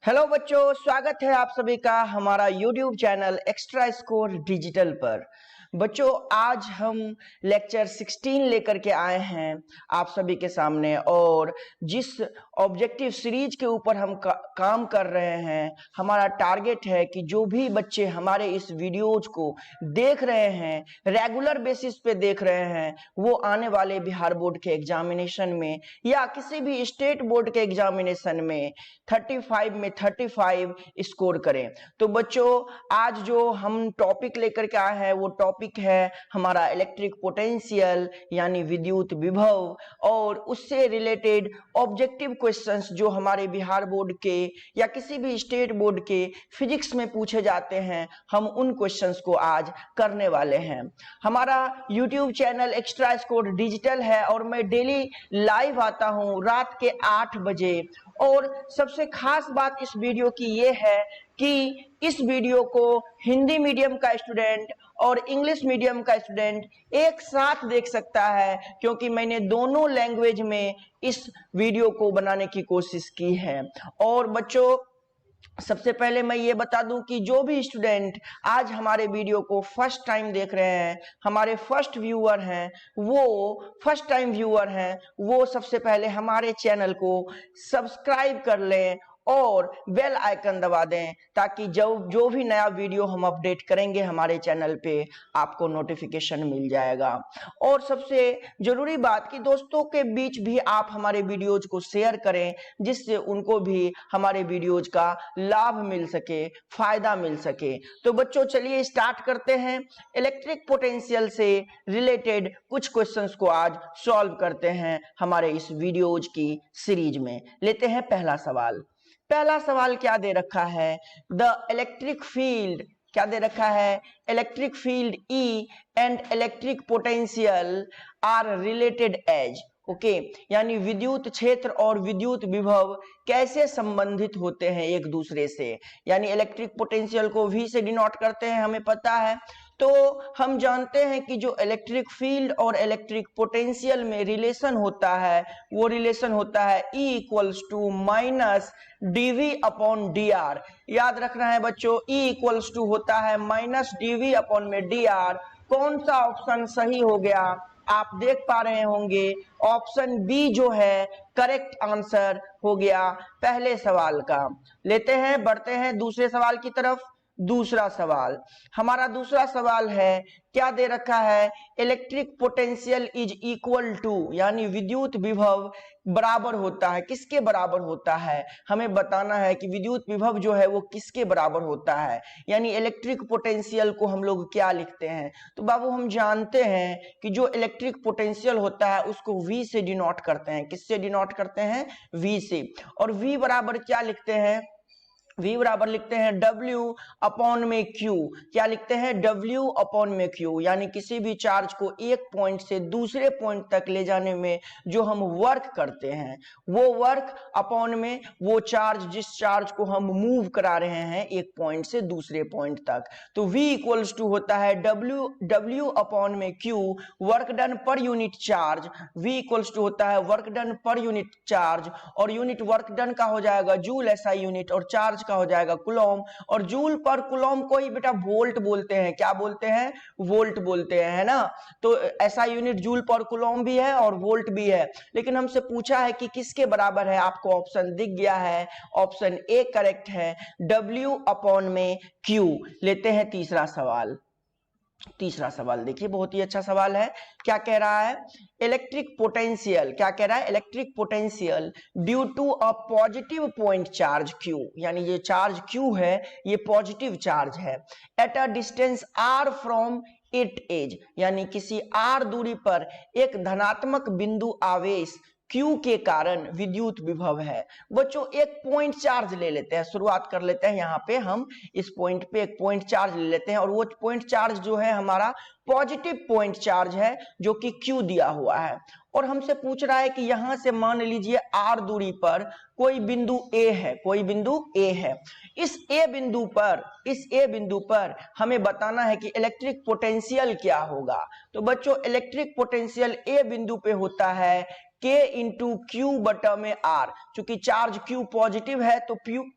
Hello बच्चों, स्वागत है आप सभी का हमारा YouTube channel extra score digital पर। बच्चों, आज हम लेक्चर 16 लेकर के आए हैं आप सभी के सामने। और जिस ऑब्जेक्टिव सीरीज के ऊपर हम काम कर रहे हैं, हमारा टारगेट है कि जो भी बच्चे हमारे इस वीडियोज को देख रहे हैं, रेगुलर बेसिस पे देख रहे हैं, वो आने वाले बिहार बोर्ड के एग्जामिनेशन में या किसी भी स्टेट बोर्ड के एग्जामिनेशन में 35 में 35 स्कोर करें। तो बच्चों, आज जो हम टॉपिक लेकर के आए हैं वो टॉपिक है हमारा इलेक्ट्रिक पोटेंशियल यानी विद्युत विभव, और उससे रिलेटेड ऑब्जेक्टिव क्वेश्चंस जो हमारे बिहार बोर्ड के या किसी भी स्टेट बोर्ड के फिजिक्स में पूछे जाते हैं, हम उन क्वेश्चंस को आज करने वाले हैं। हमारा YouTube channel extra score digital है और मैं डेली लाइव आता हूं रात के 8 बजे। और सबसे खास बात इस वीडियो की ये है कि इस वीडियो को हिंदी मीडियम का स्टूडेंट और इंग्लिश मीडियम का स्टूडेंट एक साथ देख सकता है, क्योंकि मैंने दोनों लैंग्वेज में इस वीडियो को बनाने की कोशिश की है। और बच्चों, सबसे पहले मैं ये बता दूं कि जो भी स्टूडेंट आज हमारे वीडियो को फर्स्ट टाइम देख रहे हैं, हमारे फर्स्ट व्यूअर हैं, वो सबसे पहले हमारे चैनल को सब्सक्राइब कर लें और बेल आइकन दबा दें, ताकि जो भी नया वीडियो हम अपडेट करेंगे हमारे चैनल पे आपको नोटिफिकेशन मिल जाएगा। और सबसे जरूरी बात कि दोस्तों के बीच भी आप हमारे वीडियोज को शेयर करें, जिससे उनको भी हमारे वीडियोज का लाभ मिल सके, फायदा मिल सके। तो बच्चों, चलिए स्टार्ट करते हैं। इलेक्ट्रिक पोटेंशियल से रिलेटेड कुछ क्वेश्चंस को आज सॉल्व करते हैं हमारे इस वीडियोज की सीरीज में। लेते हैं पहला सवाल क्या दे रखा है? द इलेक्ट्रिक फील्ड क्या दे रखा है? Electric field E and electric potential are related as. Okay, यानी विद्युत क्षेत्र और विद्युत विभव कैसे संबंधित होते हैं एक दूसरे से। यानी इलेक्ट्रिक पोटेंशियल को V से डिनोट करते हैं, हमें पता है। तो हम जानते हैं कि जो इलेक्ट्रिक फील्ड और इलेक्ट्रिक पोटेंशियल में रिलेशन होता है, वो रिलेशन होता है E equals to minus dV upon dr। याद रखना है बच्चों, E इक्वल्स टू होता है माइनस dV अपॉन में dr। कौन सा ऑप्शन सही हो गया? आप देख पा रहे होंगे ऑप्शन बी जो है करेक्ट आंसर हो गया पहले सवाल का। लेते हैं, बढ़ते हैं दूसरे सवाल की तरफ। हमारा दूसरा सवाल है, क्या दे रखा है? Electric potential is equal to, यानी विद्युत विभव बराबर होता है, किसके बराबर होता है? हमें बताना है कि विद्युत विभव जो है वो किसके बराबर होता है। यानी इलेक्ट्रिक पोटेंशियल को हम लोग क्या लिखते हैं? तो बाबू, हम जानते हैं कि जो इलेक्ट्रिक पोटेंशियल होता है उसको V से डिनोट करते हैं। किससे डिनोट करते हैं? V से। और V बराबर क्या लिखते हैं? V बराबर लिखते हैं W अपॉन में Q। क्या लिखते हैं? W अपॉन में Q। यानी किसी भी चार्ज को एक पॉइंट से दूसरे पॉइंट तक ले जाने में जो हम वर्क करते हैं, वो वर्क अपॉन में वो चार्ज, जिस चार्ज को हम मूव करा रहे हैं एक पॉइंट से दूसरे पॉइंट तक। तो V इक्वल्स टू होता है W अपॉन में Q, work done per unit charge. V equals to होता है work done per unit charge, और यूनिट वर्क डन का हो जाएगा जूल SI यूनिट, और चार्ज का हो जाएगा कूलॉम। और जूल पर कूलॉम को ही बेटा वोल्ट बोलते हैं। क्या बोलते हैं? वोल्ट बोलते हैं, है ना। तो ऐसा यूनिट जूल पर कूलॉम भी है और वोल्ट भी है। लेकिन हमसे पूछा है कि किसके बराबर है, आपको ऑप्शन दिख गया है, ऑप्शन ए करेक्ट है, W अपॉन में Q। लेते हैं तीसरा सवाल देखिए, बहुत ही अच्छा सवाल है। क्या कह रहा है? इलेक्ट्रिक पोटेंशियल, क्या कह रहा है? Electric potential due to a positive point charge Q, यानी ये चार्ज Q है, ये पॉजिटिव चार्ज है, at a distance R from it as, यानी किसी R दूरी पर एक धनात्मक बिंदु आवेश Q के कारण विद्युत विभव है। बच्चों, एक पॉइंट चार्ज ले लेते हैं, शुरुआत कर लेते हैं। यहाँ पे हम इस पॉइंट पे एक पॉइंट चार्ज ले लेते हैं, और वो पॉइंट चार्ज जो है हमारा पॉजिटिव पॉइंट चार्ज है, जो कि Q दिया हुआ है। और हमसे पूछ रहा है कि यहां से मान लीजिए R दूरी पर कोई बिंदु A है, इस A बिंदु पर हमें बताना है कि इलेक्ट्रिक पोटेंशियल क्या होगा। तो बच्चों, इलेक्ट्रिक पोटेंशियल A बिंदु पे होता है K इंटू क्यू बटा में R। चूंकि चार्ज Q पॉजिटिव है तो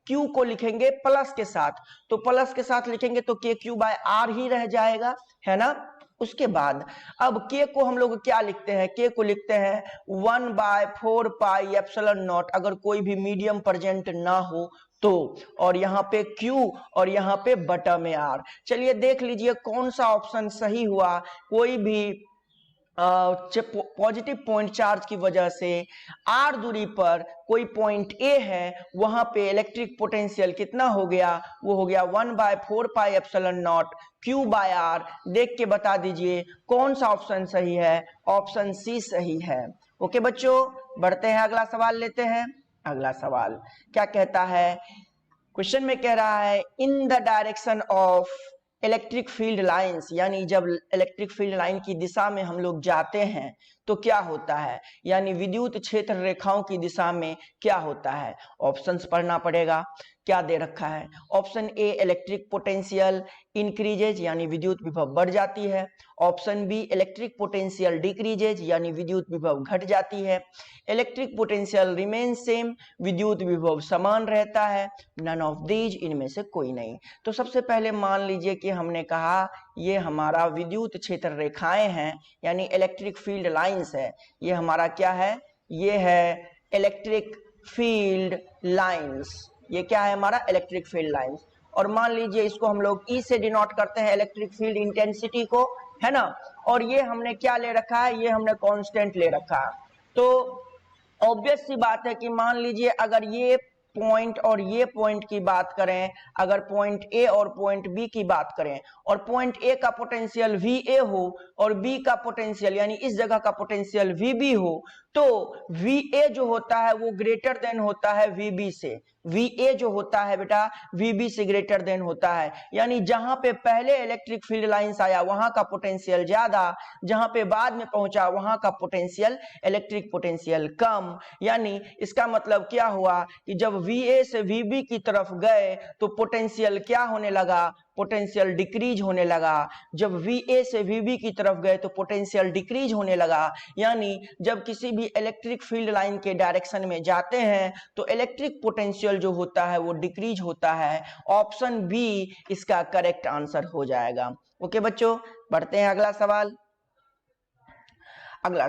Q को लिखेंगे प्लस के साथ, तो प्लस के साथ लिखेंगे तो KQ बाय R ही रह जाएगा, है ना। उसके बाद अब K को हम लोग क्या लिखते हैं, K को लिखते हैं 1/4 पाई एप्सिलॉन नॉट, अगर कोई भी मीडियम प्रेजेंट ना हो तो, और यहाँ पे Q और यहाँ पे बटा में R। चलिए देख लीजिए कौन सा ऑप्शन सही हुआ। कोई भी पॉजिटिव पॉइंट चार्ज की वजह से R दूरी पर कोई पॉइंट A है, वहां पे इलेक्ट्रिक पोटेंशियल कितना हो गया, वो हो गया 1/4 pi epsilon naught Q by R। देख के बता दीजिए कौन सा ऑप्शन सही है, ऑप्शन सी सही है। ओके बच्चों, बढ़ते हैं, अगला सवाल लेते हैं। अगला सवाल क्या कहता है, क्वेश्चन में कह रहा है in the direction of electric field lines, यानी जब इलेक्ट्रिक फील्ड लाइन की दिशा में हम लोग जाते हैं तो क्या होता है, यानी विद्युत क्षेत्र रेखाओं की दिशा में क्या होता है। ऑप्शंस पढ़ना पड़ेगा, क्या दे रखा है। Option A electric potential increases, यानी विद्युत विभव बढ़ जाती है। Option B electric potential decreases, यानी विद्युत विभव घट जाती है। इलेक्ट्रिक पोटेंशियल रिमेन सेम, विद्युत विभव समान रहता है। नन ऑफ दीज, इनमें से कोई नहीं। तो सबसे पहले मान लीजिए कि हमने कहा ये हमारा विद्युत क्षेत्र रेखाएं हैं, यानी इलेक्ट्रिक फील्ड लाइंस है। ये हमारा क्या है, ये है इलेक्ट्रिक फील्ड लाइंस। ये क्या है हमारा इलेक्ट्रिक फील्ड लाइंस। और मान लीजिए इसको हम लोग ई से डिनोट करते हैं इलेक्ट्रिक फील्ड इंटेंसिटी को, है ना। और ये हमने क्या ले रखा है, ये हमने कांस्टेंट ले रखा है। तो ऑब्वियस सी बात है कि मान लीजिए अगर ये पॉइंट और ये पॉइंट की बात करें, अगर पॉइंट ए और पॉइंट बी की बात करें, और पॉइंट ए का पोटेंशियल वी ए हो और बी का पोटेंशियल यानी इस जगह का पोटेंशियल वी बी हो, तो वी ए जो होता है वो ग्रेटर देन होता है वी बी से। वी ए जो होता है बेटा वी बी से ग्रेटर देन होता है, यानी जहां पे पहले इलेक्ट्रिक फील्ड लाइंस आया वहां का पोटेंशियल ज्यादा, जहां पे बाद में पहुंचा वहां का पोटेंशियल इलेक्ट्रिक पोटेंशियल कम। यानी इसका मतलब क्या हुआ कि जब वी ए से वी बी की तरफ गए तो पोटेंशियल क्या होने लगा, पोटेंशियल डिक्रीज होने लगा। जब वी ए से वी बी की तरफ गए तो पोटेंशियल डिक्रीज होने लगा। यानी जब किसी भी इलेक्ट्रिक फील्ड लाइन के डायरेक्शन में जाते हैं तो इलेक्ट्रिक पोटेंशियल जो होता है वो डिक्रीज होता है। ऑप्शन बी इसका करेक्ट आंसर हो जाएगा। ओके बच्चों, बढ़ते हैं अगला सवाल। अगला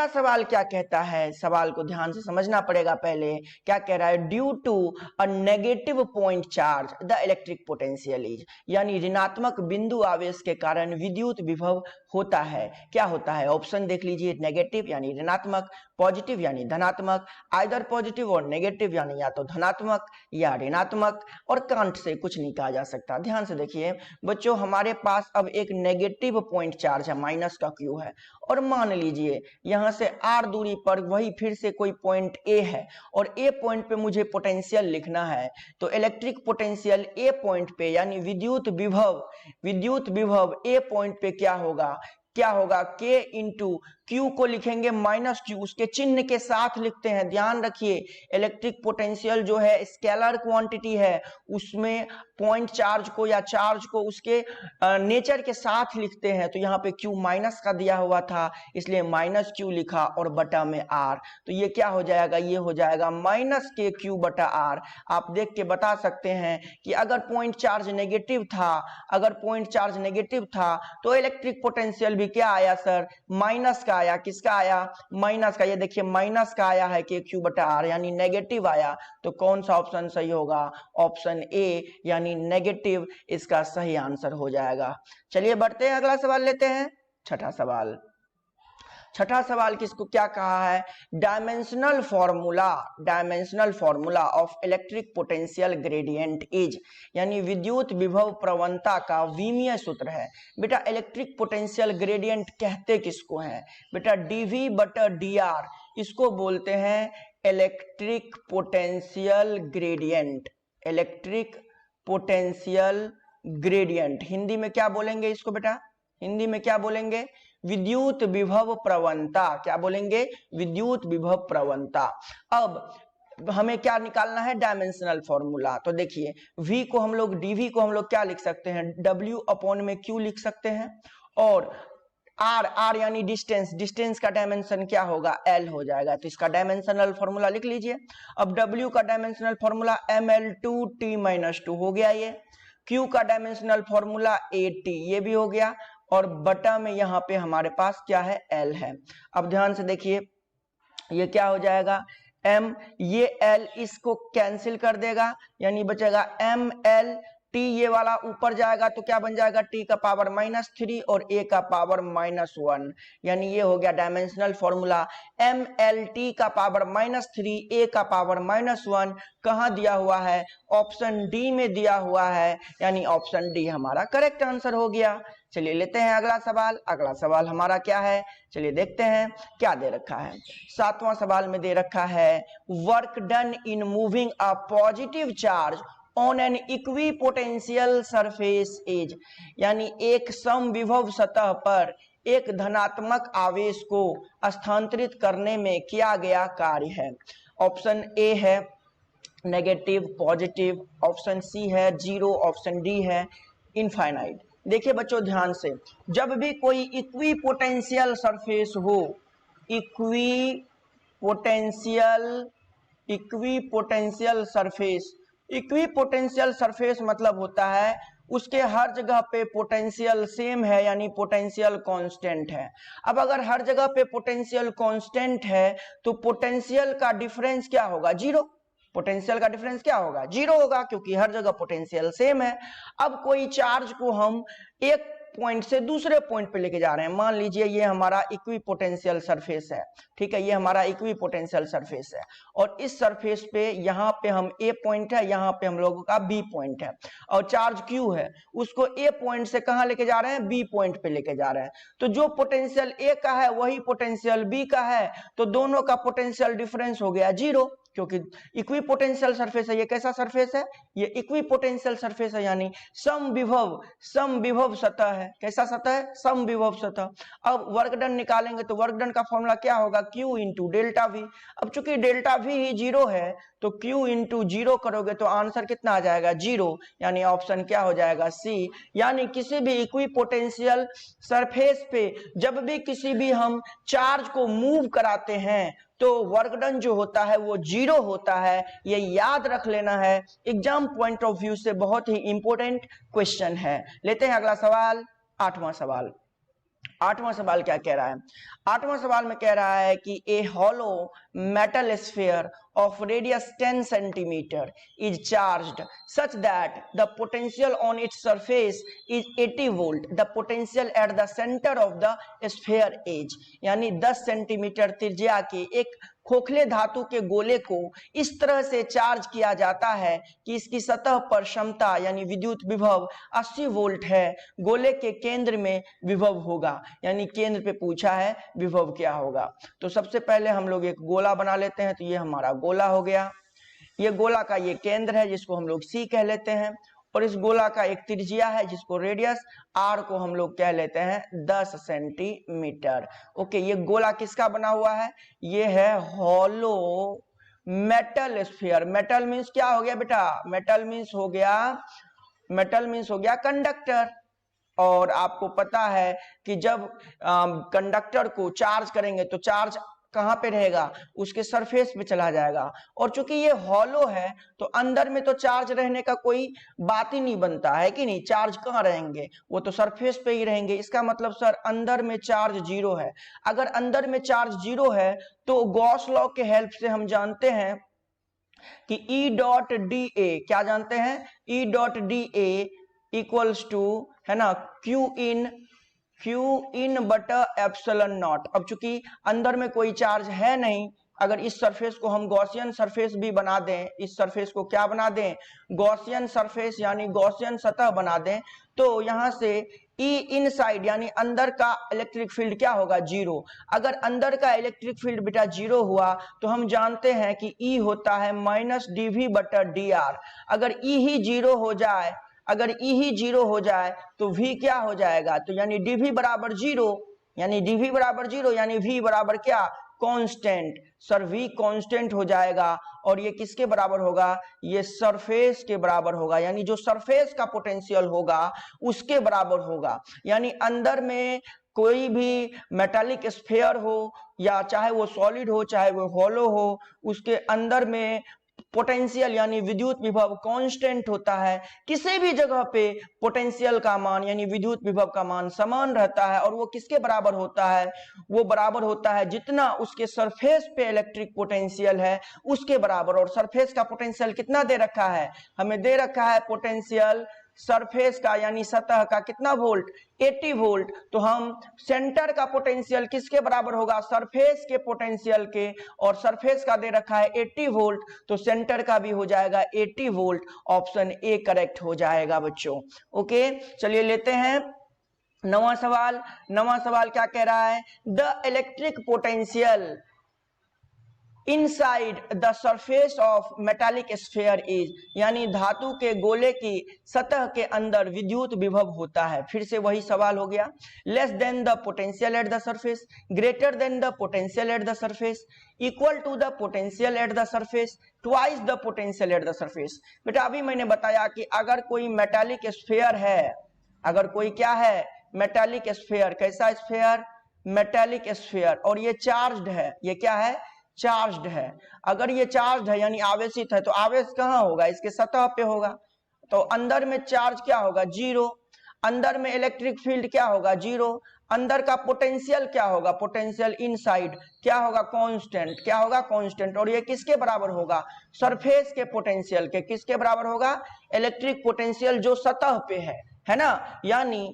सवाल क्या कहता है, सवाल को ध्यान से समझना पड़ेगा। पहले क्या कह रहा है, due to a negative point charge the electric potential is, यानी ऋणात्मक बिंदु आवेश के कारण विद्युत विभव होता है। क्या होता है, ऑप्शन देख लीजिए, नेगेटिव यानी ऋणात्मक, पॉजिटिव यानी धनात्मक, आइदर पॉजिटिव और नेगेटिव यानी या तो धनात्मक या ऋणात्मक, और कांट से कुछ नहीं कहा जा सकता। ध्यान से देखिए बच्चों, हमारे पास अब एक नेगेटिव पॉइंट चार्ज है, माइनस का क्यू है, और मान लीजिए यहां से r दूरी पर वही फिर से कोई पॉइंट a है, और a पॉइंट पे मुझे पोटेंशियल लिखना है। तो इलेक्ट्रिक पोटेंशियल a पॉइंट पे यानी विद्युत विभव a पॉइंट पे क्या होगा, K इंटू Q को लिखेंगे माइनस Q, उसके चिन्ह के साथ लिखते हैं। ध्यान रखिए इलेक्ट्रिक पोटेंशियल जो है स्केलर क्वांटिटी है, उसमें पॉइंट चार्ज को या चार्ज को उसके नेचर के साथ लिखते हैं। तो यहाँ पे Q माइनस का दिया हुआ था इसलिए माइनस Q लिखा और बटा में R। तो ये क्या हो जाएगा, ये हो जाएगा माइनस KQ बटा R। आप देख के बता सकते हैं कि अगर पॉइंट चार्ज नेगेटिव था तो इलेक्ट्रिक पोटेंशियल भी क्या आया सर, माइनस का आया। किसका आया, माइनस का। ये देखिए माइनस का आया है KQ बटा R, यानी नेगेटिव आया। तो कौन सा ऑप्शन सही होगा, ऑप्शन ए यानी नेगेटिव इसका सही आंसर हो जाएगा। चलिए बढ़ते हैं, अगला सवाल लेते हैं। छठा सवाल किसको क्या कहा है, dimensional formula of electric potential gradient is, यानी विद्युत विभव प्रवणता का विमीय सूत्र है। बेटा इलेक्ट्रिक पोटेंशियल ग्रेडियंट कहते किसको हैं, बेटा dV बटा dr, इसको बोलते हैं इलेक्ट्रिक पोटेंशियल ग्रेडियंट। हिंदी में क्या बोलेंगे इसको बेटा, हिंदी में क्या बोलेंगे, विद्युत विभव प्रवणता। क्या बोलेंगे, विद्युत विभव प्रवणता। अब हमें क्या निकालना है, डायमेंशनल फॉर्मूला। तो देखिए V को हम लोग, dV को हम लोग क्या लिख सकते हैं, W अपॉन में Q लिख सकते हैं, और आर, आर यानी डिस्टेंस, डिस्टेंस का डायमेंशन क्या होगा, एल हो जाएगा, तो इसका डायमेंशनल फॉर्मूला लिख लीजिए। अब डब्ल्यू का डायमेंशनल फॉर्मूला ml2t-2 हो गया ये। क्यू का डायमेंशनल फॉर्मूला at, ये भी हो गया, और बटा में यहाँ पे हमारे पास क्या है, एल है। अब ध्यान से देखिए ये क्या हो जाएगा, m, ये l इसको कैंसिल कर देगा, यानी बचेगा ml t, ये वाला ऊपर जाएगा तो क्या बन जाएगा, t का पावर -3 और a का पावर -1, यानी ये हो गया डायमेंशनल फॉर्मूला mlt का पावर -3 a का पावर -1 कहाँ दिया हुआ है, ऑप्शन डी में दिया हुआ है, यानी ऑप्शन डी हमारा करेक्ट आंसर हो गया। चलिए लेते हैं अगला सवाल। अगला सवाल हमारा क्या है, चलिए देखते हैं क्या दे रखा है। 7वां सवाल में दे रखा है work done in moving a positive charge on an equipotential surface is, यानी एक समविभव सतह पर एक धनात्मक आवेश को स्थानांतरित करने में किया गया कार्य है। ऑप्शन ए है नेगेटिव पॉजिटिव, ऑप्शन सी है जीरो, ऑप्शन डी है इनफाइनाइट। देखिए बच्चों ध्यान से, जब भी कोई इक्विपोटेंशियल सरफेस हो, इक्विपोटेंशियल सरफेस, इक्विपोटेंशियल सरफेस मतलब होता है उसके हर जगह पे पोटेंशियल सेम है, यानी पोटेंशियल कांस्टेंट है। अब अगर हर जगह पे पोटेंशियल कांस्टेंट है तो पोटेंशियल का डिफरेंस क्या होगा, जीरो। पोटेंशियल का डिफरेंस क्या होगा, जीरो होगा, क्योंकि हर जगह पोटेंशियल सेम है। अब कोई चार्ज को हम एक पॉइंट से दूसरे पॉइंट पे लेके जा रहे हैं, मान लीजिए ये हमारा इक्विपोटेंशियल सरफेस है, ठीक है, ये हमारा इक्विपोटेंशियल सरफेस है, और इस सरफेस पे यहाँ पे हम ए पॉइंट है, यहाँ पे हम लोगों का बी पॉइंट है, और चार्ज क्यू है, उसको ए पॉइंट से कहाँ लेके जा रहे हैं, बी पॉइंट पे लेके जा रहे हैं। तो जो पोटेंशियल ए का है वही पोटेंशियल बी का है, तो दोनों का पोटेंशियल डिफरेंस हो गया जीरो, क्योंकि इक्विपोटेंशियल सरफेस है। ये कैसा सरफेस है, ये इक्विपोटेंशियल सरफेस है, यानी समविभव सतह है। कैसा सतह है, समविभव सतह। अब वर्क डन निकालेंगे तो वर्क डन का फॉर्मूला क्या होगा, Q इंटू डेल्टा वी। अब चूंकि डेल्टा वी ही जीरो है तो Q इंटू जीरो करोगे तो आंसर कितना आ जाएगा, जीरो, यानी ऑप्शन क्या हो जाएगा, सी। यानी किसी भी इक्विपोटेंशियल सरफेस पे जब भी किसी भी हम चार्ज को मूव कराते हैं तो वर्क डन जो होता है वो जीरो होता है, ये याद रख लेना है, एग्जाम पॉइंट ऑफ व्यू से बहुत ही इंपॉर्टेंट क्वेश्चन है। लेते हैं अगला सवाल, 8वां सवाल। 8वां सवाल क्या कह रहा है, 8वां सवाल में कह रहा है कि a hollow metal sphere of radius 10 centimeter is charged such that the potential on its surface is 80 volt. The potential at the center of the sphere is, यानी 10 सेंटीमीटर त्रिज्या के एक खोखले धातु के गोले को इस तरह से चार्ज किया जाता है कि इसकी सतह पर क्षमता यानी विद्युत विभव 80 वोल्ट है। गोले के केंद्र में विभव होगा, यानी केंद्र पे पूछा है विभव क्या होगा। तो सबसे पहले हम लोग एक गोला बना लेते हैं, तो ये हमारा गोला हो गया। ये गोला का ये केंद्र है जिसको हम लोग सी कह लेते हैं, और इस गोला का एक त्रिज्या है जिसको रेडियस आर को हम लोग कह लेते हैं 10 सेंटीमीटर। ओके, ये गोला किसका बना हुआ है, ये है hollow metal sphere. Metal means क्या हो गया बेटा, मेटल मींस हो गया कंडक्टर। और आपको पता है कि जब कंडक्टर को चार्ज करेंगे तो चार्ज कहां पे रहेगा, उसके सरफेस पे चला जाएगा। और चूंकि ये हॉलो है तो अंदर में तो चार्ज रहने का कोई बात ही नहीं बनता है कि नहीं, चार्ज कहां रहेंगे, वो तो सरफेस पे ही रहेंगे। इसका मतलब सर अंदर में चार्ज जीरो है। अगर अंदर में चार्ज जीरो है तो गॉस लॉ के हेल्प से हम जानते हैं कि E डॉट डी ए, क्या जानते हैं, E dot D A equals to, है ना, क्यू इन बटा एप्सिलॉन नॉट। अब चूंकि अंदर में कोई चार्ज है नहीं, अगर इस सरफेस को हम गॉसियन सरफेस भी बना दें, इस सरफेस को क्या बना दें, गॉसियन सरफेस यानी गॉसियन सतह बना दें, तो यहां से ई इनसाइड यानी अंदर का इलेक्ट्रिक फील्ड क्या होगा, जीरो। अगर अंदर का इलेक्ट्रिक फील्ड बेटा जीरो हुआ तो हम जानते हैं कि ई होता है माइनस डीवी बटा डी आर। अगर ई ही जीरो हो जाए, अगर ई ही जीरो हो जाए तो v क्या हो जाएगा, तो यानी dv बराबर जीरो, यानी dv बराबर जीरो, यानी v बराबर क्या, कांस्टेंट। सर v कांस्टेंट हो जाएगा और ये किसके बराबर होगा, ये सरफेस के बराबर होगा, यानी जो सरफेस का पोटेंशियल होगा उसके बराबर होगा। यानी अंदर में कोई भी मेटालिक स्फीयर हो या चाहे वो सॉलिड हो चाहे वो हॉलो हो, उसके अंदर में पोटेंशियल यानी विद्युत विभव कांस्टेंट होता है। किसी भी जगह पे पोटेंशियल का मान यानी विद्युत विभव का मान समान रहता है और वो किसके बराबर होता है, वो बराबर होता है जितना उसके सरफेस पे इलेक्ट्रिक पोटेंशियल है उसके बराबर। और सरफेस का पोटेंशियल कितना दे रखा है, हमें दे रखा है पोटेंशियल सरफेस का यानी सतह का कितना वोल्ट, 80 वोल्ट। तो हम सेंटर का पोटेंशियल किसके बराबर होगा, सरफेस के पोटेंशियल के, और सरफेस का दे रखा है 80 वोल्ट, तो सेंटर का भी हो जाएगा 80 वोल्ट। ऑप्शन ए करेक्ट हो जाएगा बच्चों। ओके, चलिए लेते हैं नवा सवाल। नवा सवाल क्या कह रहा है, the electric potential inside the surface of metallic sphere is, यानी धातु के गोले की सतह के अंदर विद्युत विभव होता है। फिर से वही सवाल हो गया, less than the potential at the surface, greater than the potential at the surface, equal to the potential at the surface, twice the potential at the surface. बेटा अभी मैंने बताया कि अगर कोई मेटालिक स्फीयर है, अगर कोई क्या है मेटालिक स्फीयर, कैसा स्फीयर, मेटालिक स्फीयर, और ये चार्ज्ड है, ये क्या है चार्ज्ड है। अगर ये चार्ज्ड है यानी आवेशित है, तो आवेश कहाँ होगा, इसके सतह पे होगा, तो अंदर में चार्ज क्या होगा, जीरो, अंदर में इलेक्ट्रिक फील्ड क्या होगा, जीरो, अंदर का पोटेंशियल क्या होगा, पोटेंशियल इनसाइड क्या होगा, कांस्टेंट, क्या होगा कांस्टेंट। और ये किसके बराबर होगा, सरफेस के पोटेंशियल के, किसके बराबर होगा, इलेक्ट्रिक पोटेंशियल जो सतह पे है ना। यानी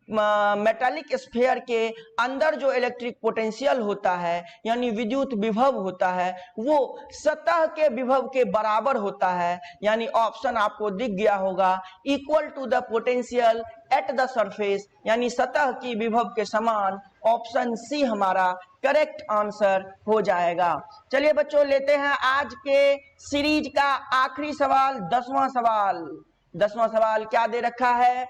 मेटालिक स्फीयर के अंदर जो इलेक्ट्रिक पोटेंशियल होता है यानी विद्युत विभव होता है वो सतह के विभव के बराबर होता है। यानी ऑप्शन आपको दिख गया होगा, equal to the potential at the surface, यानी सतह की विभव के समान। ऑप्शन सी हमारा करेक्ट आंसर हो जाएगा। चलिए बच्चों लेते हैं आज के सीरीज का आखिरी सवाल, 10वां सवाल। 10वां सवाल क्या दे रखा है,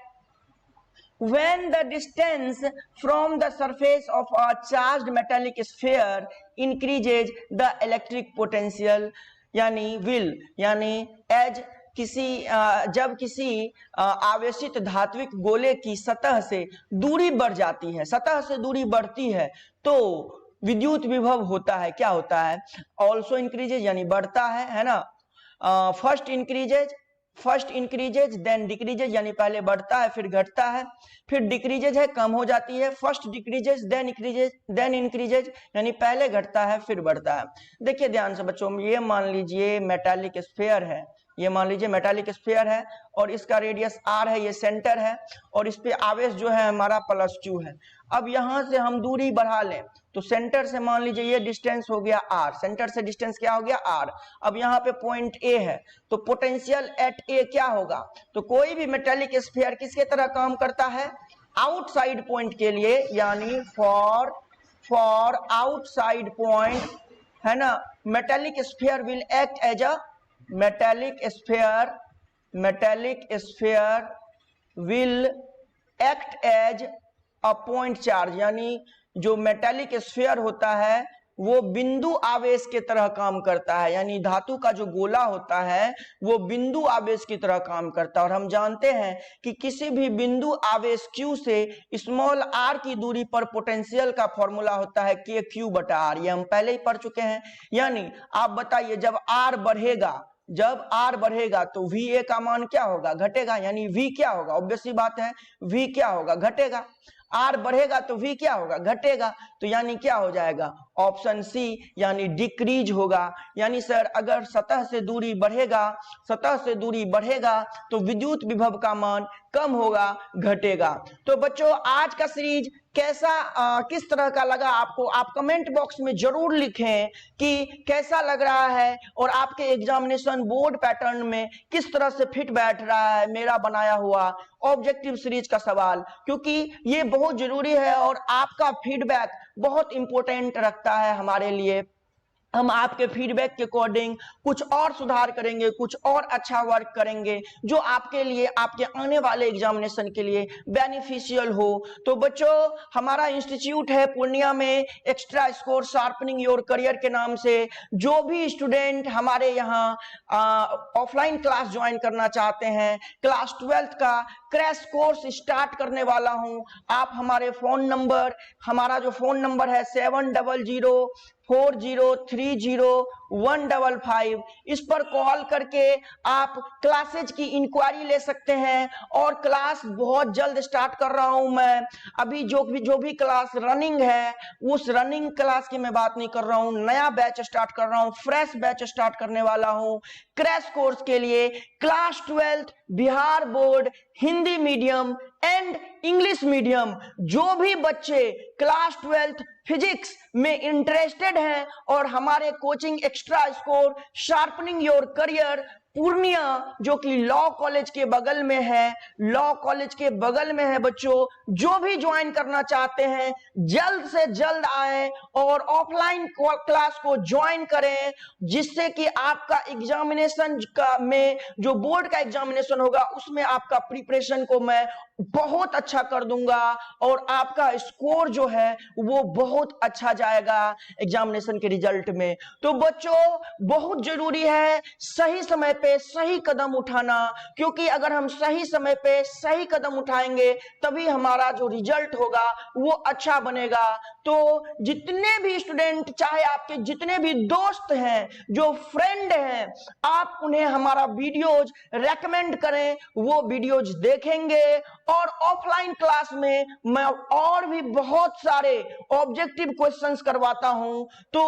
when the distance from the surface of a charged metallic sphere increases the electric potential यानी will, यानी as किसी जब किसी आवेशित धात्विक गोले की सतह से दूरी बढ़ जाती है, सतह से दूरी बढ़ती है तो विद्युत विभव होता है, क्या होता है, ऑल्सो इंक्रीजेज यानी बढ़ता है ना। फर्स्ट इंक्रीजेज देन डिक्रीजेज, यानी पहले बढ़ता है फिर घटता है, फिर डिक्रीजेज है कम हो जाती है, फर्स्ट डिक्रीजेज देन इंक्रीजेज, यानी पहले घटता है फिर बढ़ता है। देखिए ध्यान से बच्चों, ये मान लीजिए मेटालिक स्फीयर है, ये मान लीजिए मेटालिक स्फीयर है और इसका रेडियस r है, ये सेंटर है और इस पे आवेश जो है हमारा +2 है। अब यहां से हम दूरी बढ़ा लें तो सेंटर से मान लीजिए ये डिस्टेंस हो गया r, सेंटर से डिस्टेंस क्या हो गया r। अब यहाँ पे पॉइंट A है तो पोटेंशियल एट A क्या होगा, तो कोई भी मेटालिक स्फीयर किसके तरह काम करता है, आउटसाइड पॉइंट के लिए, यानी फॉर आउटसाइड पॉइंट है ना। Metallic sphere will act as a metallic sphere will act as a point charge, यानी जो मेटालिक स्फीयर होता है वो बिंदु आवेश के तरह काम करता है, यानी धातु का जो गोला होता है वो बिंदु आवेश की तरह काम करता है। और हम जानते हैं कि किसी भी बिंदु आवेश Q से स्मॉल r की दूरी पर पोटेंशियल का फॉर्मूला होता है KQ/R, ये हम पहले ही पढ़ चुके हैं। यानी आप बताइए जब r बढ़ेगा तो VA का मान क्या होगा, घटेगा, यानी V क्या होगा, ऑब्वियस सी बात है V क्या होगा, घटेगा। R बढ़ेगा तो V क्या होगा, घटेगा, तो यानी क्या हो जाएगा, ऑप्शन सी यानी डिक्रीज होगा। यानी सर अगर सतह से दूरी बढ़ेगा तो विद्युत विभव का मान कम होगा, घटेगा। तो बच्चों आज का सीरीज कैसा किस तरह का लगा आपको, आप कमेंट बॉक्स में जरूर लिखें कि कैसा लग रहा है और आपके एग्जामिनेशन बोर्ड पैटर्न में किस तरह से फिट बैठ रहा है मेरा बनाया हुआ ऑब्जेक्टिव सीरीज का सवाल, क्योंकि ये बहुत जरूरी है और आपका फीडबैक बहुत इंपॉर्टेंट रखता है हमारे लिए। हम आपके फीडबैक के अकॉर्डिंग कुछ और सुधार करेंगे, कुछ और अच्छा वर्क करेंगे जो आपके लिए, आपके आने वाले एग्जामिनेशन के लिए बेनिफिशियल हो। तो बच्चों, हमारा इंस्टीट्यूट है पूर्णिया में extra score sharpening your career के नाम से। जो भी स्टूडेंट हमारे यहाँ ऑफलाइन क्लास ज्वाइन करना चाहते हैं, क्लास 12th का क्रैश कोर्स स्टार्ट करने वाला हूं। आप हमारे फोन नंबर, हमारा जो फोन नंबर है 7004030155, इस पर कॉल करके आप क्लासेज की इंक्वायरी ले सकते हैं। और क्लास बहुत जल्द स्टार्ट कर रहा हूं मैं। अभी जो भी क्लास रनिंग है, उस रनिंग क्लास की मैं बात नहीं कर रहा हूं, नया बैच स्टार्ट कर रहा हूं, फ्रेश बैच स्टार्ट करने वाला हूं क्रैश कोर्स के लिए। Class 12th Bihar board Hindi medium and English medium, जो भी बच्चे क्लास 12th फिजिक्स में इंटरेस्टेड हैं और हमारे coaching extra score sharpening your career Purnia, जो कि लॉ कॉलेज के बगल में है, लॉ कॉलेज के बगल में है बच्चों, जो भी ज्वाइन करना चाहते हैं जल्द से जल्द आए और ऑफलाइन क्लास को ज्वाइन करें, जिससे कि आपका एग्जामिनेशन का में जो बोर्ड का एग्जामिनेशन होगा उसमें आपका प्रिपरेशन को मैं बहुत अच्छा कर दूंगा और आपका स्कोर जो है वो बहुत अच्छा जाएगा एग्जामिनेशन के रिजल्ट में। तो बच्चों, बहुत जरूरी है सही समय पे सही कदम उठाना, क्योंकि अगर हम सही समय पे सही कदम उठाएंगे तभी हमारा जो रिजल्ट होगा वो अच्छा बनेगा। तो जितने भी स्टूडेंट, चाहे आपके जितने भी दोस्त हैं, जो फ्रेंड हैं, आप उन्हें हमारा वीडियोज रेकमेंड करें, वो वीडियोज देखेंगे। और ऑफलाइन क्लास में मैं और भी बहुत सारे ऑब्जेक्टिव क्वेश्चंस करवाता हूं, तो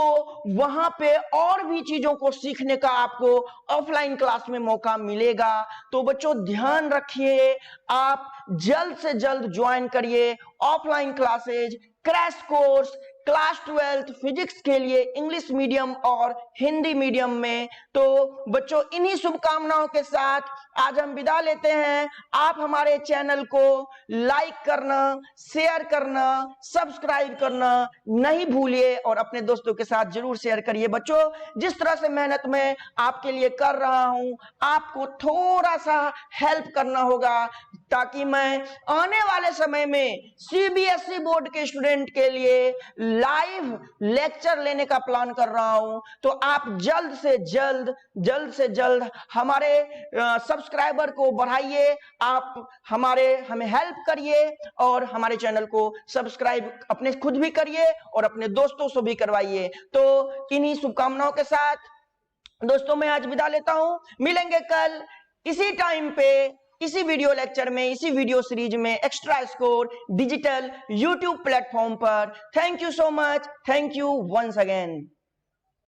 वहां पे और भी चीजों को सीखने का आपको ऑफलाइन क्लास में मौका मिलेगा। तो बच्चों, ध्यान रखिए, आप जल्द से जल्द ज्वाइन करिए offline classes crash course class 12th physics के लिए इंग्लिश मीडियम और हिंदी मीडियम में। तो बच्चों, इन्हीं शुभकामनाओं के साथ आज हम विदा लेते हैं। आप हमारे चैनल को लाइक करना, शेयर करना, सब्सक्राइब करना नहीं भूलिए और अपने दोस्तों के साथ जरूर शेयर करिए। बच्चों, जिस तरह से मेहनत मैं आपके लिए कर रहा हूं, आपको थोड़ा सा हेल्प करना होगा, ताकि मैं आने वाले समय में सीबीएसई बोर्ड के स्टूडेंट के लिए लाइव लेक्चर लेने का प्लान कर रहा हूं। तो आप जल्द से जल्द हमारे सब्सक्राइबर को बढ़ाइए, आप हमें हेल्प करिए और हमारे चैनल को सब्सक्राइब अपने खुद भी करिए और अपने दोस्तों से भी करवाइए। तो इन्हीं शुभकामनाओं के साथ दोस्तों मैं आज विदा लेता हूं। मिलेंगे कल इसी टाइम पे, इसी वीडियो लेक्चर में, इसी वीडियो सीरीज में extra score digital YouTube platform पर। Thank you so much, thank you once again.